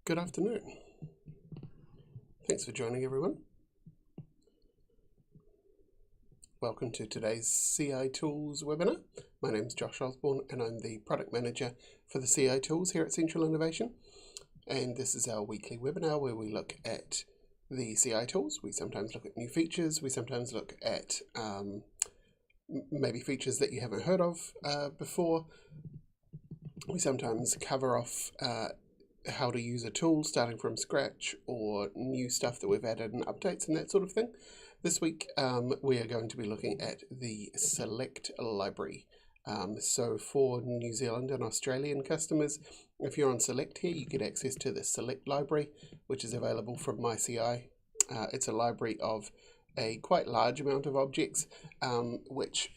Good afternoon. Thanks for joining, everyone. Welcome to today's CI Tools webinar. My name is Josh Osborne and I'm the Product Manager for the CI Tools here at Central Innovation. And this is our weekly webinar where we look at the CI Tools. We sometimes look at new features. We sometimes look at maybe features that you haven't heard of before. We sometimes cover off how to use a tool starting from scratch or new stuff that we've added and updates and that sort of thing. This week we are going to be looking at the Select library. So for New Zealand and Australian customers, if you're on Select here, you get access to the Select library, which is available from MyCI. It's a library of a quite large amount of objects which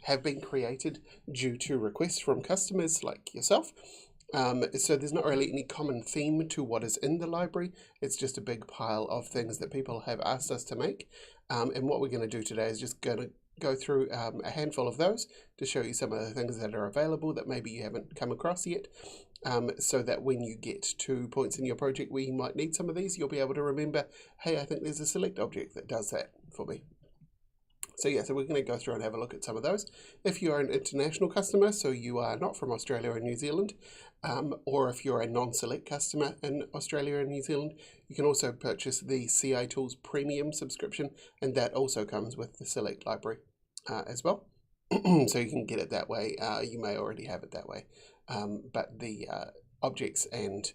have been created due to requests from customers like yourself. So there's not really any common theme to what is in the library. It's just a big pile of things that people have asked us to make. And what we're going to do today is just going to go through a handful of those to show you some of the things that are available that maybe you haven't come across yet. So that when you get to points in your project where you might need some of these, you'll be able to remember, hey, I think there's a select object that does that for me. So we're going to go through and have a look at some of those. If you are an international customer, so you are not from Australia or New Zealand, or if you're a non-select customer in Australia and New Zealand, you can also purchase the CI Tools Premium subscription, and that also comes with the Select library as well. So you can get it that way. You may already have it that way, but the objects and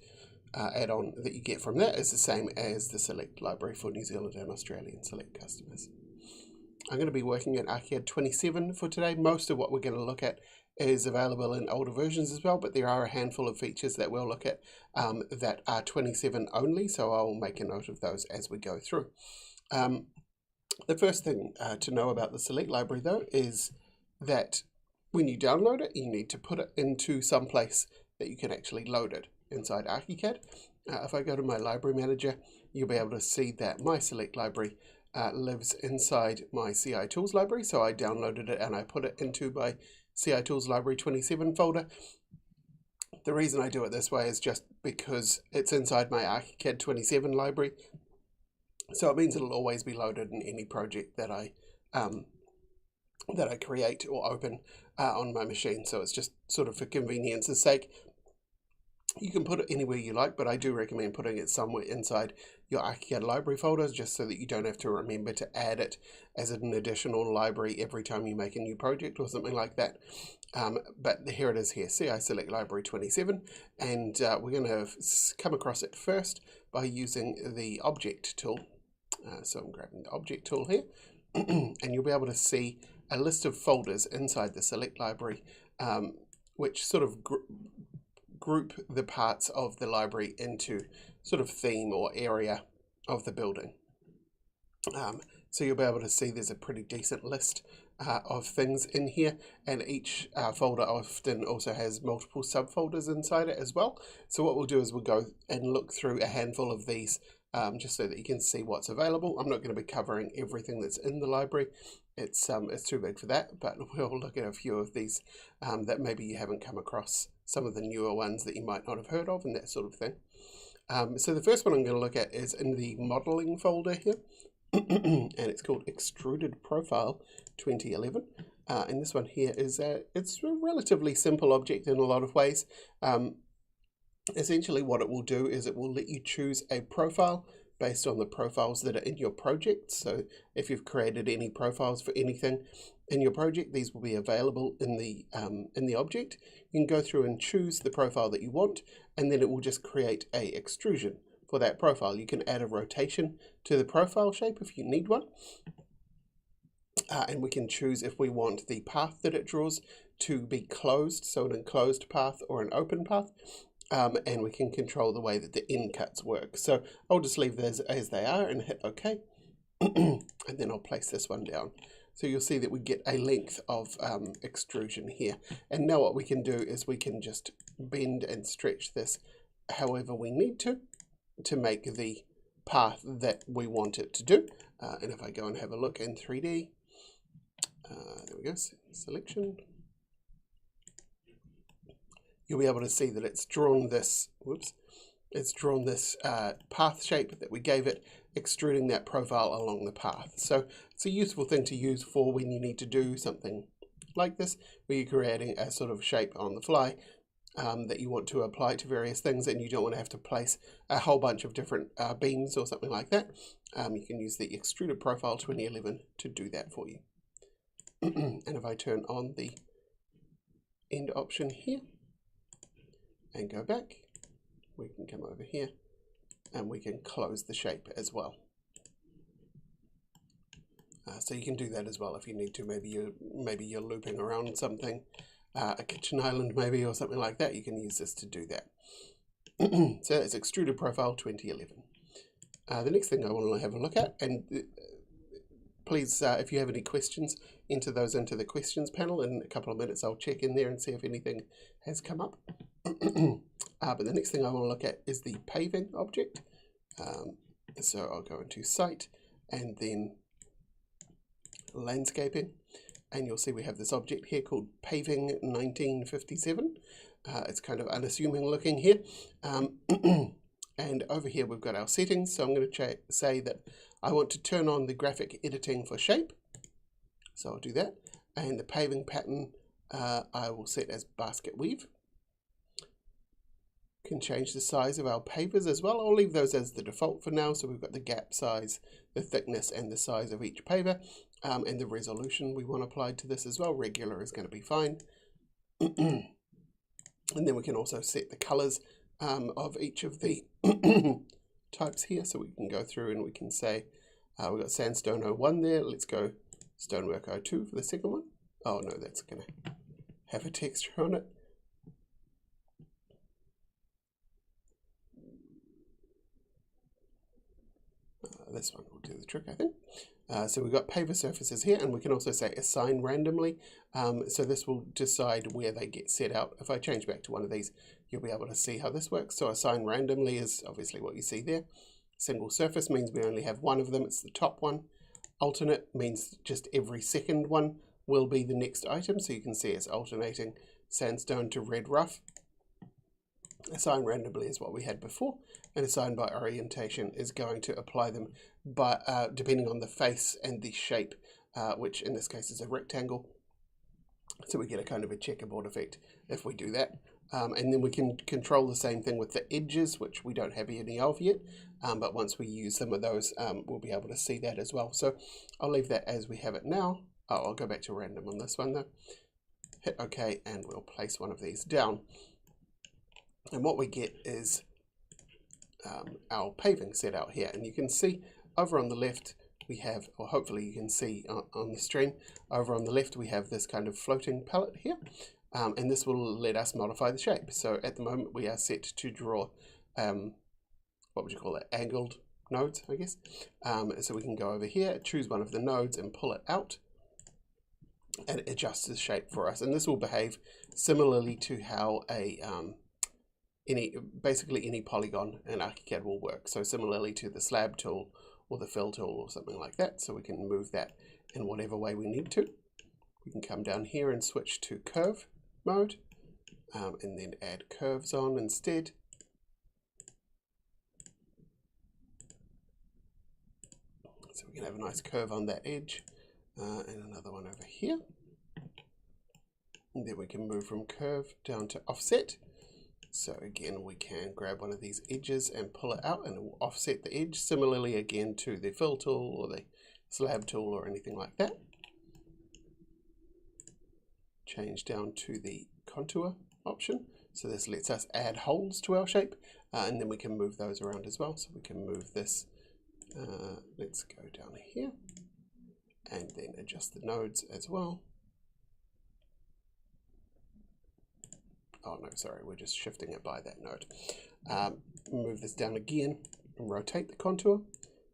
add-on that you get from that is the same as the Select library for New Zealand and Australian Select customers. I'm going to be working at ArchiCAD 27 for today. Most of what we're going to look at is available in older versions as well, but there are a handful of features that we'll look at that are 27 only, so I'll make a note of those as we go through. The first thing to know about the Select library, though, is that when you download it, you need to put it into some place that you can actually load it inside ArchiCAD. If I go to my library manager, you'll be able to see that my Select library lives inside my CI Tools library. So I downloaded it and I put it into my CI Tools Library 27 folder. The reason I do it this way is just because it's inside my ArchiCAD 27 library. So it means it'll always be loaded in any project that I create or open on my machine. So it's just sort of for convenience's sake. You can put it anywhere you like, but I do recommend putting it somewhere inside your ArchiCAD library folders, just so that you don't have to remember to add it as an additional library every time you make a new project or something like that. But here it is here, CI Select Library 27, and we're going to come across it first by using the Object tool. So I'm grabbing the Object tool here, and you'll be able to see a list of folders inside the Select library, which sort of group the parts of the library into sort of theme or area of the building. So you'll be able to see there's a pretty decent list of things in here, and each folder often also has multiple subfolders inside it as well. So what we'll do is we'll go and look through a handful of these just so that you can see what's available. I'm not going to be covering everything that's in the library. It's too big for that, but we'll look at a few of these that maybe you haven't come across, some of the newer ones that you might not have heard of and that sort of thing. So the first one I'm going to look at is in the modeling folder here, and it's called Extruded Profile 2011. And this one here is it's a relatively simple object in a lot of ways. Essentially what it will do is it will let you choose a profile based on the profiles that are in your project. So if you've created any profiles for anything in your project, these will be available in the object. You can go through and choose the profile that you want, and then it will just create a extrusion for that profile. You can add a rotation to the profile shape if you need one. And we can choose if we want the path that it draws to be closed, so an enclosed path or an open path. And we can control the way that the end cuts work. So I'll just leave those as they are and hit OK. And then I'll place this one down. So you'll see that we get a length of extrusion here. And now what we can do is we can just bend and stretch this however we need to make the path that we want it to do. And if I go and have a look in 3D, there we go, selection. You'll be able to see that it's drawn this, it's drawn this path shape that we gave it, extruding that profile along the path. So it's a useful thing to use for when you need to do something like this, where you're creating a sort of shape on the fly that you want to apply to various things, and you don't want to have to place a whole bunch of different beams or something like that. You can use the Extruded Profile 2011 to do that for you. And if I turn on the end option here and go back, we can come over here and we can close the shape as well. So you can do that as well if you need to. Maybe you're looping around something, a kitchen island maybe, or something like that. You can use this to do that. So it's Extruded Profile 2011. The next thing I want to have a look at, and please, if you have any questions, enter those into the questions panel. In a couple of minutes, I'll check in there and see if anything has come up. But the next thing I want to look at is the paving object. So I'll go into Site and then Landscaping, and you'll see we have this object here called Paving 1957. It's kind of unassuming looking here. And over here we've got our settings, so I'm going to say that I want to turn on the graphic editing for shape. So I'll do that. And the paving pattern I will set as basket weave. Can change the size of our pavers as well. I'll leave those as the default for now. So we've got the gap size, the thickness and the size of each paver, and the resolution we want applied to this as well. Regular is going to be fine. And then we can also set the colors of each of the types here. So we can go through and we can say, we've got Sandstone 01 there. Let's go Stonework 02 for the second one. Oh no, that's going to have a texture on it. This one will do the trick, I think. So we've got paver surfaces here, and we can also say assign randomly. So this will decide where they get set out. If I change back to one of these, you'll be able to see how this works. So assign randomly is obviously what you see there. Single surface means we only have one of them. It's the top one. Alternate means just every second one will be the next item. So you can see it's alternating sandstone to red rough. Assign randomly is what we had before, and assign by orientation is going to apply them by depending on the face and the shape, which in this case is a rectangle. So we get a kind of a checkerboard effect if we do that. And then we can control the same thing with the edges, which we don't have any of yet, but once we use some of those, we'll be able to see that as well. So I'll leave that as we have it now. Oh, I'll go back to random on this one though. Hit OK, and we'll place one of these down. And what we get is our paving set out here. And you can see over on the left we have, or hopefully you can see on the stream, over on the left we have this kind of floating palette here. And this will let us modify the shape. So at the moment we are set to draw, what would you call it, angled nodes, I guess. So we can go over here, choose one of the nodes and pull it out. And it adjusts the shape for us. And this will behave similarly to how a basically any polygon in ArchiCAD will work. So similarly to the slab tool or the fill tool or something like that. So we can move that in whatever way we need to. We can come down here and switch to curve mode, and then add curves on instead. So we can have a nice curve on that edge, and another one over here. And then we can move from curve down to offset. So again, we can grab one of these edges and pull it out and it will offset the edge. Similarly again to the fill tool or the slab tool or anything like that. Change down to the contour option. So this lets us add holes to our shape, and then we can move those around as well. So we can move this, let's go down here and then adjust the nodes as well. Oh no, sorry, we're just shifting it by that node. Move this down again and rotate the contour.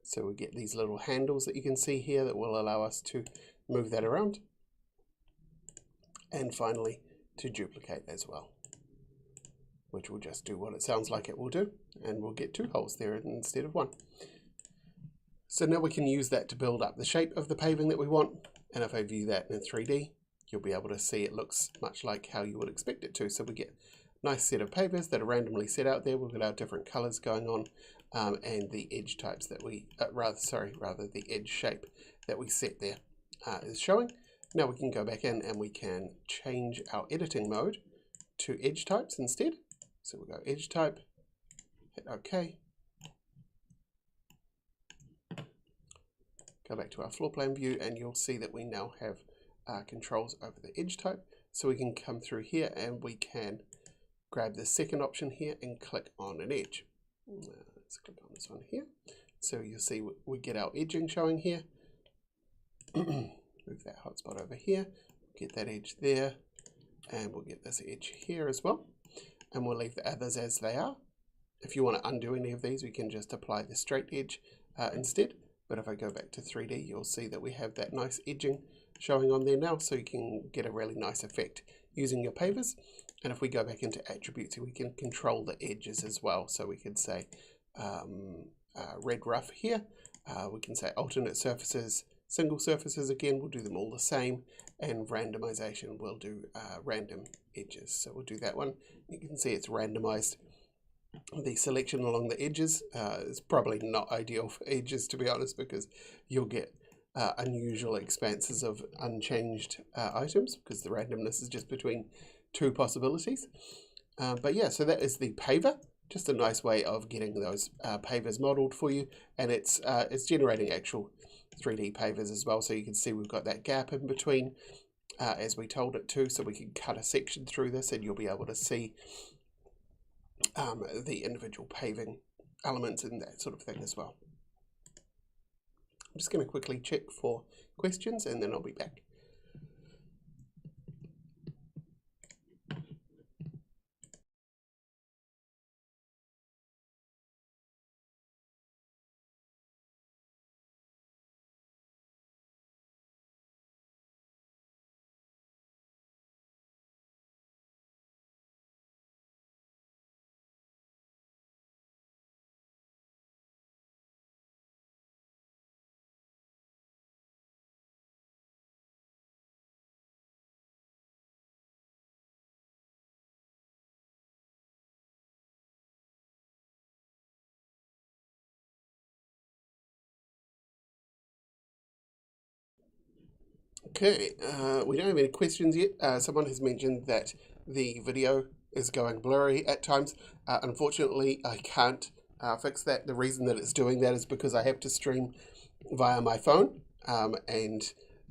So we get these little handles that you can see here that will allow us to move that around. And finally, to duplicate as well, which will just do what it sounds like it will do, and we'll get 2 holes there instead of 1. So now we can use that to build up the shape of the paving that we want, and if I view that in 3D, you'll be able to see it looks much like how you would expect it to. So we get nice set of pavers that are randomly set out there. We've got our different colors going on, and the edge types that we, rather the edge shape that we set there is showing. Now we can go back in and we can change our editing mode to edge types instead. So we'll go edge type, hit OK. Go back to our floor plan view and you'll see that we now have controls over the edge type. So we can come through here and we can grab the second option here and click on an edge. Let's click on this one here. So you'll see we get our edging showing here. Move that hotspot over here, get that edge there, and we'll get this edge here as well. And we'll leave the others as they are. If you want to undo any of these, we can just apply the straight edge instead. But if I go back to 3D, you'll see that we have that nice edging showing on there now, so you can get a really nice effect using your pavers. And if we go back into attributes, we can control the edges as well. So we could say red rough here. We can say alternate surfaces, single surfaces again, we'll do them all the same. And randomization, we'll do random edges. So we'll do that one. You can see it's randomized. The selection along the edges is probably not ideal for edges, to be honest, because you'll get unusual expanses of unchanged items because the randomness is just between two possibilities. But yeah, so that is the paver. Just a nice way of getting those pavers modeled for you, and it's generating actual 3D pavers as well. So you can see we've got that gap in between as we told it to, so we can cut a section through this and you'll be able to see the individual paving elements and that sort of thing as well. I'm just going to quickly check for questions and then I'll be back. Okay, we don't have any questions yet. Someone has mentioned that the video is going blurry at times. Unfortunately, I can't fix that. The reason that it's doing that is because I have to stream via my phone, and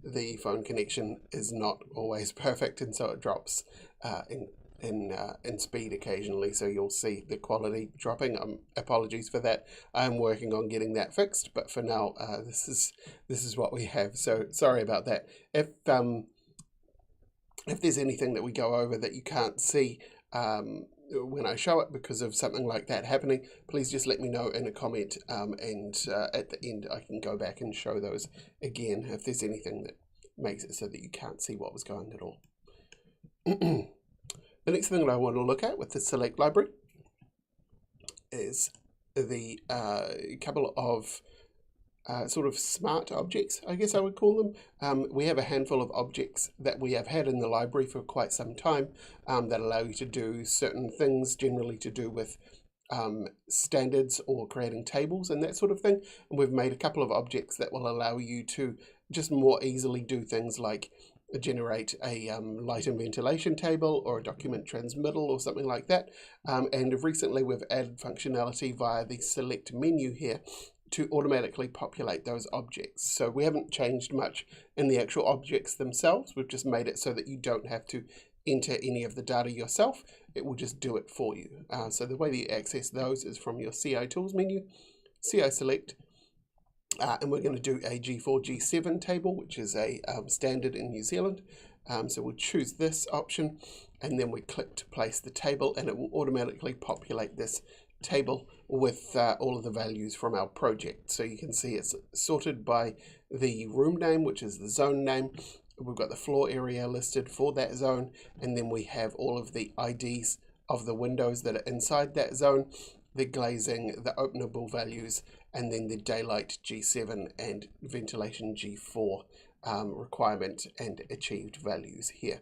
the phone connection is not always perfect, and so it drops in speed occasionally, so you'll see the quality dropping. Apologies for that. I'm working on getting that fixed, but for now this is what we have, so sorry about that. If there's anything that we go over that you can't see when I show it because of something like that happening, please just let me know in a comment, and at the end I can go back and show those again if there's anything that makes it so that you can't see what was going at all. The next thing that I want to look at with the select library is the couple of sort of smart objects, I guess I would call them. We have a handful of objects that we have had in the library for quite some time that allow you to do certain things, generally to do with standards or creating tables and that sort of thing. And we've made a couple of objects that will allow you to just more easily do things like generate a light and ventilation table or a document transmittal or something like that. And recently we've added functionality via the select menu here to automatically populate those objects. So we haven't changed much in the actual objects themselves. We've just made it so that you don't have to enter any of the data yourself. It will just do it for you. So the way that you access those is from your CI tools menu, CI select, and we're going to do a G4 G7 table, which is a standard in New Zealand. So we'll choose this option and then we click to place the table, and it will automatically populate this table with all of the values from our project. So you can see it's sorted by the room name, which is the zone name. We've got the floor area listed for that zone, and then we have all of the IDs of the windows that are inside that zone, the glazing, the openable values, and then the daylight G7 and ventilation G4 requirement and achieved values here.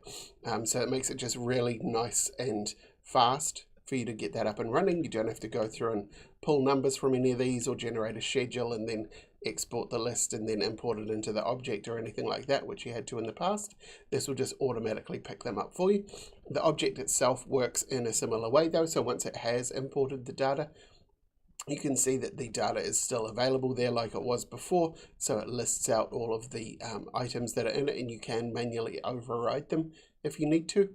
So it makes it just really nice and fast for you to get that up and running. You don't have to go through and pull numbers from any of these or generate a schedule and then export the list and then import it into the object or anything like that, which you had to in the past. This will just automatically pick them up for you. The object itself works in a similar way though, so once it has imported the data, you can see that the data is still available there like it was before, so it lists out all of the items that are in it, and you can manually override them if you need to.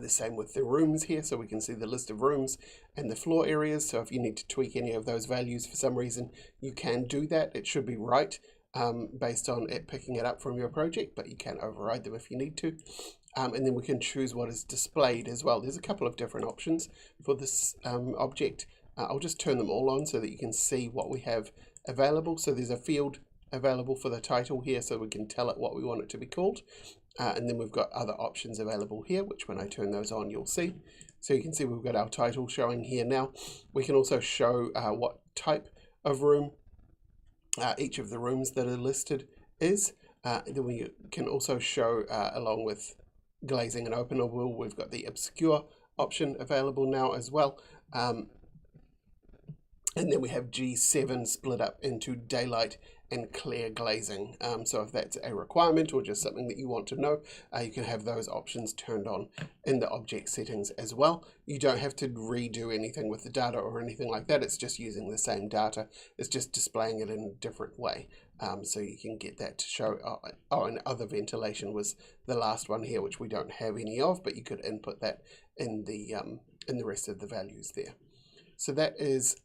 The same with the rooms here, so we can see the list of rooms and the floor areas, so if you need to tweak any of those values for some reason, you can do that. It should be right based on it picking it up from your project, but you can override them if you need to. And then we can choose what is displayed as well. There's a couple of different options for this object. I'll just turn them all on so that you can see what we have available. So there's a field available for the title here, so we can tell it what we want it to be called. And then we've got other options available here, which when I turn those on, you'll see. So you can see we've got our title showing here now. We can also show what type of room each of the rooms that are listed is. Then we can also show, along with glazing and openable, we've got the obscure option available now as well. And then we have G7 split up into daylight and clear glazing. So if that's a requirement or just something that you want to know, you can have those options turned on in the object settings as well. You don't have to redo anything with the data or anything like that. It's just using the same data. It's just displaying it in a different way. So you can get that to show, and other ventilation was the last one here, which we don't have any of, but you could input that in the rest of the values there. So that is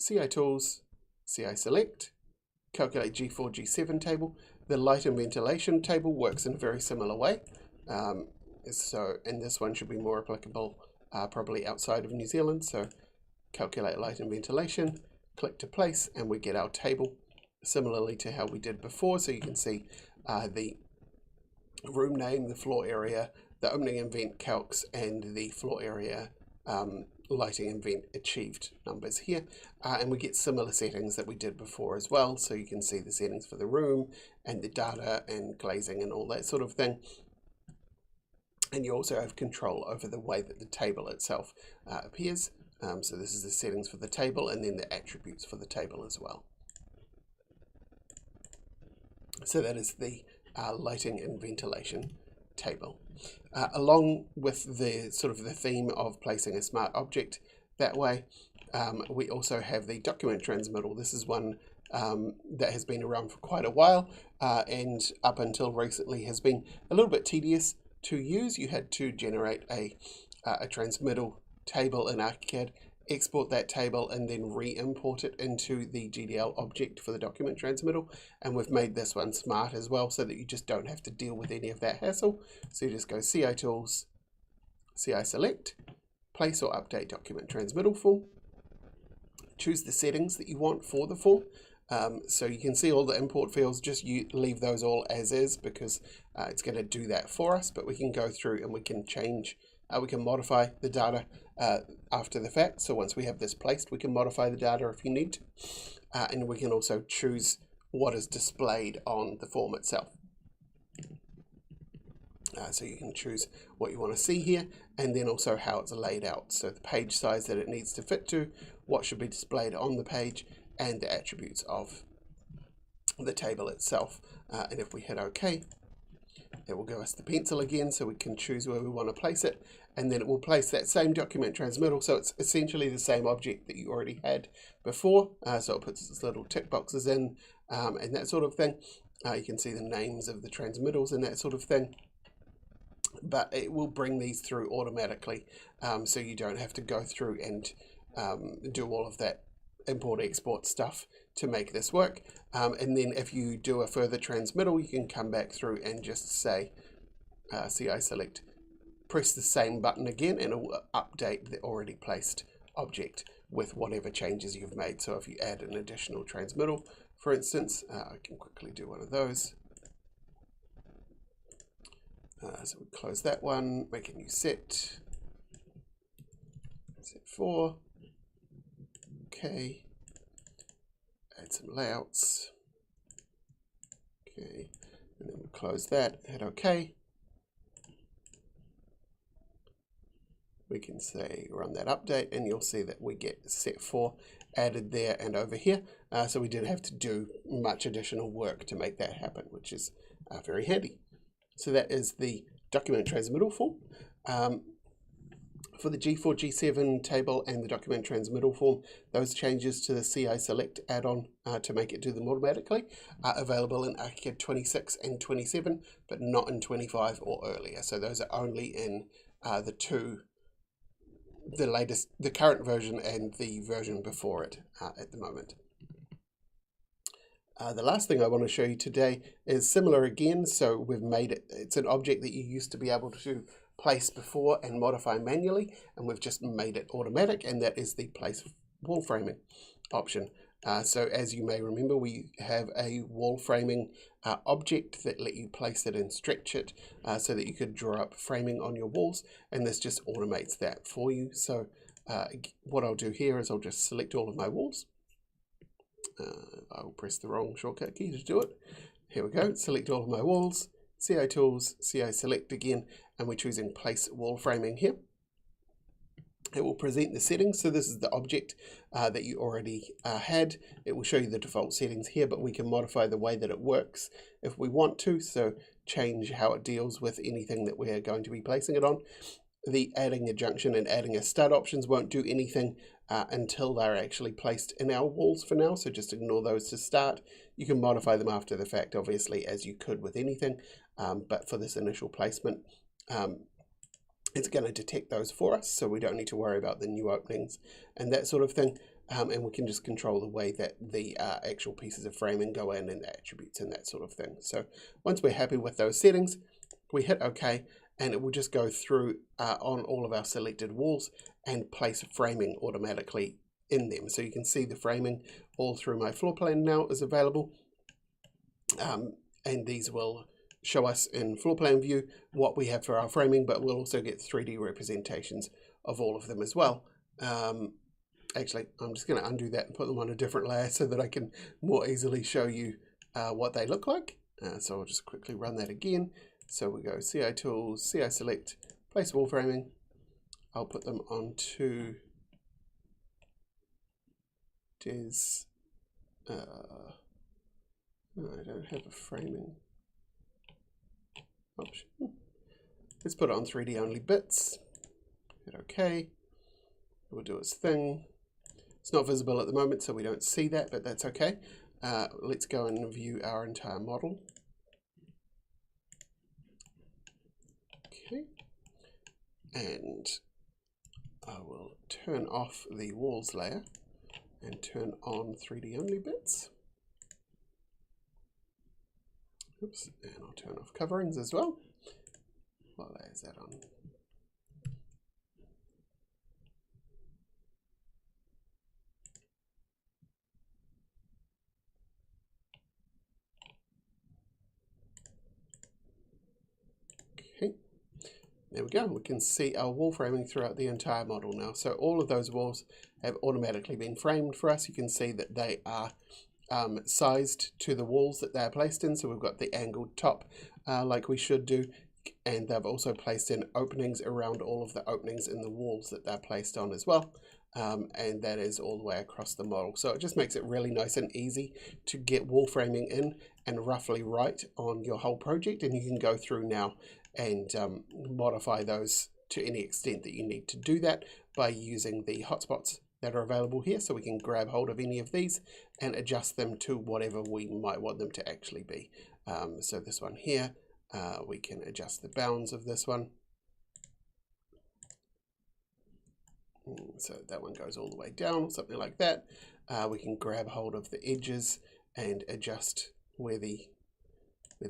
CI Tools, CI Select, calculate G4, G7 table. The light and ventilation table works in a very similar way. And this one should be more applicable probably outside of New Zealand. So calculate light and ventilation, click to place, and we get our table similarly to how we did before. So you can see the room name, the floor area, the opening and vent calcs, and the floor area lighting and vent achieved numbers here, and we get similar settings that we did before as well, so you can see the settings for the room and the data and glazing and all that sort of thing. And you also have control over the way that the table itself appears. So this is the settings for the table and then the attributes for the table as well. So that is the lighting and ventilation table. Along with the sort of the theme of placing a smart object that way, we also have the document transmittal. This is one that has been around for quite a while and up until recently has been a little bit tedious to use. You had to generate a transmittal table in ArchiCAD, export that table, and then re-import it into the GDL object for the document transmittal. And we've made this one smart as well, so that you just don't have to deal with any of that hassle. So you just go CI Tools, CI Select, place or update document transmittal form, choose the settings that you want for the form. So you can see all the import fields, just leave those all as is, because it's going to do that for us. But we can go through and we can change, we can modify the data after the fact. So once we have this placed, we can modify the data if you need to. And we can also choose what is displayed on the form itself. So you can choose what you want to see here, and then also how it's laid out. So the page size that it needs to fit to, what should be displayed on the page, and the attributes of the table itself. And if we hit OK, it will give us the pencil again, so we can choose where we want to place it, and then it will place that same document transmittal. So it's essentially the same object that you already had before. So it puts its little tick boxes in and that sort of thing. You can see the names of the transmittals and that sort of thing. But it will bring these through automatically, so you don't have to go through and do all of that import export stuff to make this work. And then if you do a further transmittal, you can come back through and just say CI Select, press the same button again, and it will update the already placed object with whatever changes you've made. So if you add an additional transmittal, for instance, I can quickly do one of those. So we close that one, make a new set 4, okay, add some layouts, okay, and then we close that, hit OK. we can say run that update, and you'll see that we get set 4 added there and over here. So we didn't have to do much additional work to make that happen, which is very handy. So that is the document transmittal form. For the G4, G7 table and the document transmittal form, those changes to the CI Select add-on to make it do them automatically are available in ArchiCAD 26 and 27, but not in 25 or earlier. So those are only in the latest, the current version and the version before it at the moment. The last thing I want to show you today is similar again. So we've made it, it's an object that you used to be able to place before and modify manually, and we've just made it automatic, and that is the place wall framing option. So as you may remember, we have a wall framing object that let you place it and stretch it so that you could draw up framing on your walls, and this just automates that for you. So what I'll do here is I'll just select all of my walls. I'll press the wrong shortcut key to do it. Here we go, select all of my walls, CI Tools, CI Select again, and we're choosing Place Wall Framing here. It will present the settings. So this is the object that you already had. It will show you the default settings here, but we can modify the way that it works if we want to. So change how it deals with anything that we're going to be placing it on. The adding a junction and adding a stud options won't do anything until they're actually placed in our walls for now, so just ignore those to start. You can modify them after the fact, obviously, as you could with anything, but for this initial placement, it's going to detect those for us, so we don't need to worry about the new openings and that sort of thing, and we can just control the way that the actual pieces of framing go in and the attributes and that sort of thing. So once we're happy with those settings, we hit OK, and it will just go through on all of our selected walls and place framing automatically in them. So you can see the framing all through my floor plan now is available, and these will show us in floor plan view what we have for our framing, but we'll also get 3D representations of all of them as well. Actually, I'm just going to undo that and put them on a different layer so that I can more easily show you what they look like. So I'll just quickly run that again. So we go CI Tools, CI Select, Place Wall Framing. I'll put them onto Des. I don't have a framing option. Let's put it on 3D only bits. Hit OK. It will do its thing. It's not visible at the moment, so we don't see that, but that's okay. Let's go and view our entire model. Okay, and I will turn off the walls layer and turn on 3D only bits. Oops, and I'll turn off coverings as well. What layer is that on? Okay, there we go. We can see our wall framing throughout the entire model now. So all of those walls have automatically been framed for us. You can see that they are sized to the walls that they're placed in. So we've got the angled top like we should do, and they've also placed in openings around all of the openings in the walls that they're placed on as well. And that is all the way across the model. So it just makes it really nice and easy to get wall framing in and roughly right on your whole project, and you can go through now and modify those to any extent that you need to do that by using the hotspots that are available here. So we can grab hold of any of these and adjust them to whatever we might want them to actually be. So this one here, we can adjust the bounds of this one. So that one goes all the way down, something like that. We can grab hold of the edges and adjust where the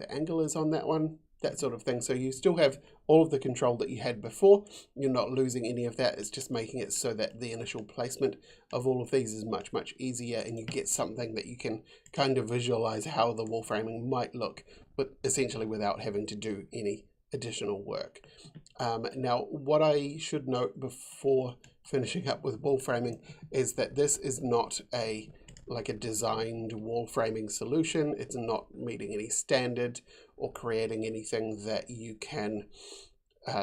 angle is on that one, that sort of thing. So you still have all of the control that you had before. You're not losing any of that. It's just making it so that the initial placement of all of these is much, much easier, and you get something that you can kind of visualize how the wall framing might look, but essentially without having to do any additional work. Now, what I should note before finishing up with wall framing is that this is not like a designed wall framing solution. It's not meeting any standard or creating anything that you can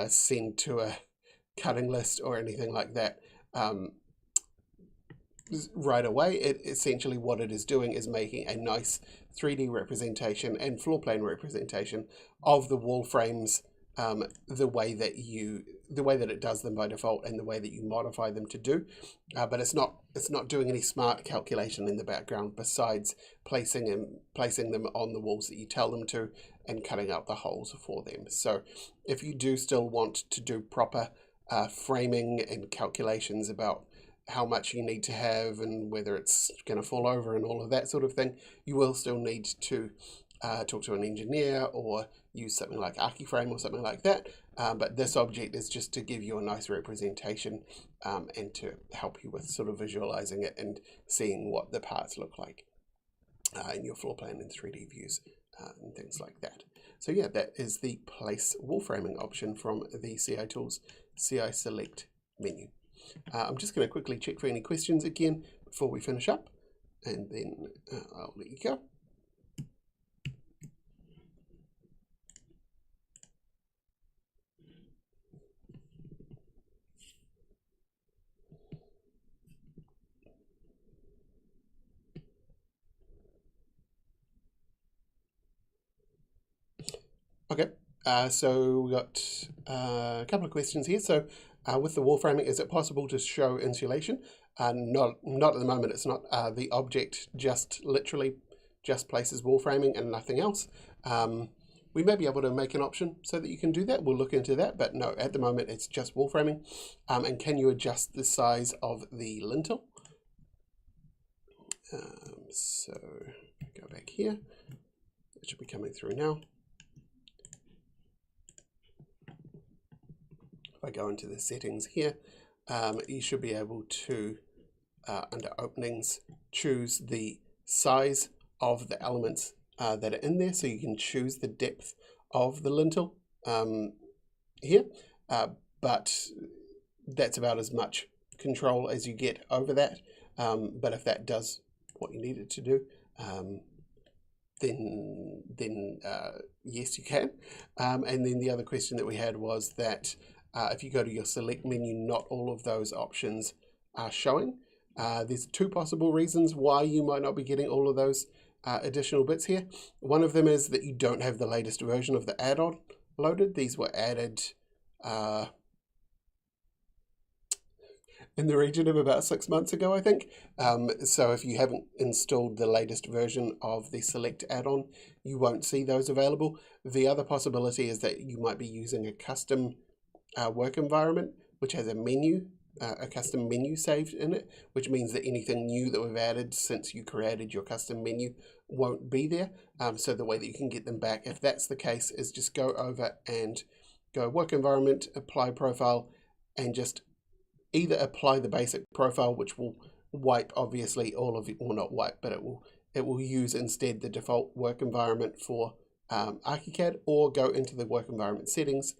send to a cutting list or anything like that right away. It essentially, what it is doing is making a nice 3D representation and floor plan representation of the wall frames, the way that it does them by default and the way that you modify them to do, but it's not doing any smart calculation in the background besides placing them on the walls that you tell them to and cutting out the holes for them. So if you do still want to do proper framing and calculations about how much you need to have and whether it's going to fall over and all of that sort of thing, you will still need to talk to an engineer or use something like ArchiFrame or something like that. But this object is just to give you a nice representation and to help you with sort of visualizing it and seeing what the parts look like in your floor plan in 3D views and things like that. So yeah, that is the Place Wall Framing option from the CI Tools CI Select menu. I'm just going to quickly check for any questions again before we finish up, and then I'll let you go. Okay, so we got a couple of questions here. So with the wall framing, is it possible to show insulation? Not at the moment. It's not. The object literally just places wall framing and nothing else. We may be able to make an option so that you can do that. We'll look into that, but no, at the moment it's just wall framing. And can you adjust the size of the lintel? So go back here. It should be coming through now. If I go into the settings here, you should be able to, under openings, choose the size of the elements that are in there. So you can choose the depth of the lintel here, but that's about as much control as you get over that. But if that does what you need it to do, then yes, you can. And then the other question that we had was that if you go to your select menu, not all of those options are showing. There's two possible reasons why you might not be getting all of those additional bits here. One of them is that you don't have the latest version of the add-on loaded. These were added in the region of about 6 months ago, I think. So if you haven't installed the latest version of the Select add-on, you won't see those available. The other possibility is that you might be using a custom work environment, which has a menu, a custom menu saved in it, which means that anything new that we've added since you created your custom menu won't be there. So the way that you can get them back, if that's the case, is just go over and go work environment, apply profile, and just either apply the basic profile, which will wipe obviously all of it, or not wipe, but it will use instead the default work environment for ArchiCAD, or go into the work environment settings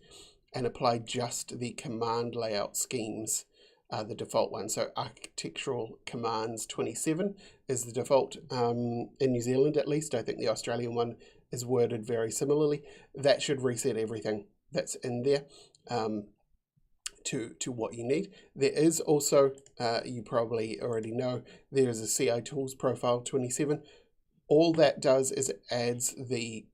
and apply just the command layout schemes, the default one. So architectural commands 27 is the default in New Zealand, at least. I think the Australian one is worded very similarly. That should reset everything that's in there to what you need. There is also, you probably already know, there is a CI Tools profile 27. All that does is it adds the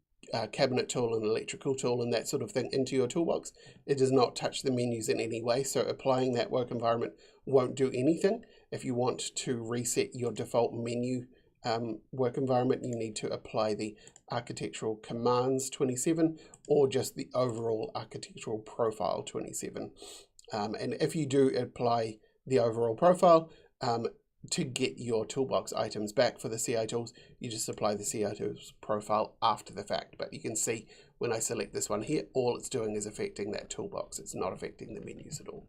cabinet tool and electrical tool and that sort of thing into your toolbox. It does not touch the menus in any way, so applying that work environment won't do anything. If you want to reset your default menu work environment, you need to apply the architectural commands 27 or just the overall architectural profile 27. And if you do apply the overall profile, to get your toolbox items back for the CI tools, you just apply the CI tools profile after the fact. But you can see when I select this one here, all it's doing is affecting that toolbox. It's not affecting the menus at all.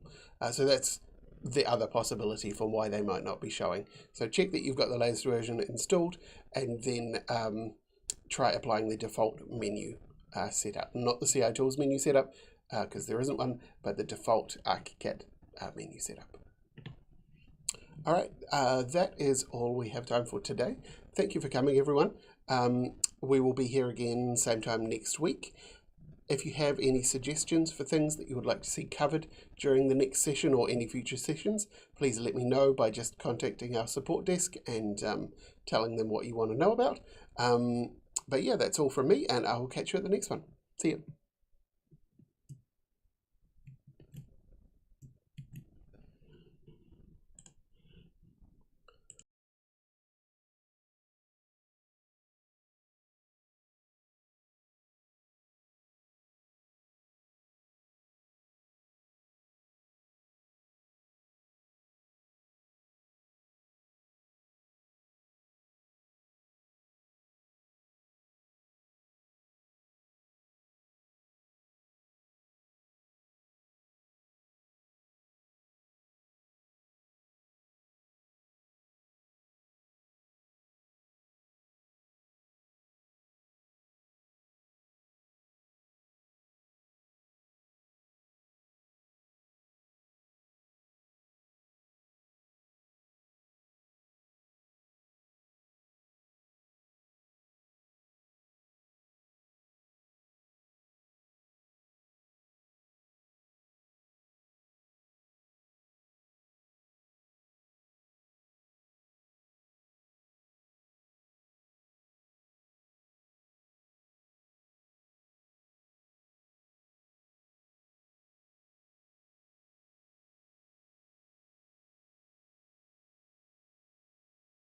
So that's the other possibility for why they might not be showing. So check that you've got the latest version installed, and then try applying the default menu setup, not the CI tools menu setup, because there isn't one, but the default ArchiCAD menu setup. All right, that is all we have time for today. Thank you for coming, everyone. We will be here again same time next week. If you have any suggestions for things that you would like to see covered during the next session or any future sessions, please let me know by just contacting our support desk and telling them what you want to know about. But yeah, that's all from me, and I will catch you at the next one. See you.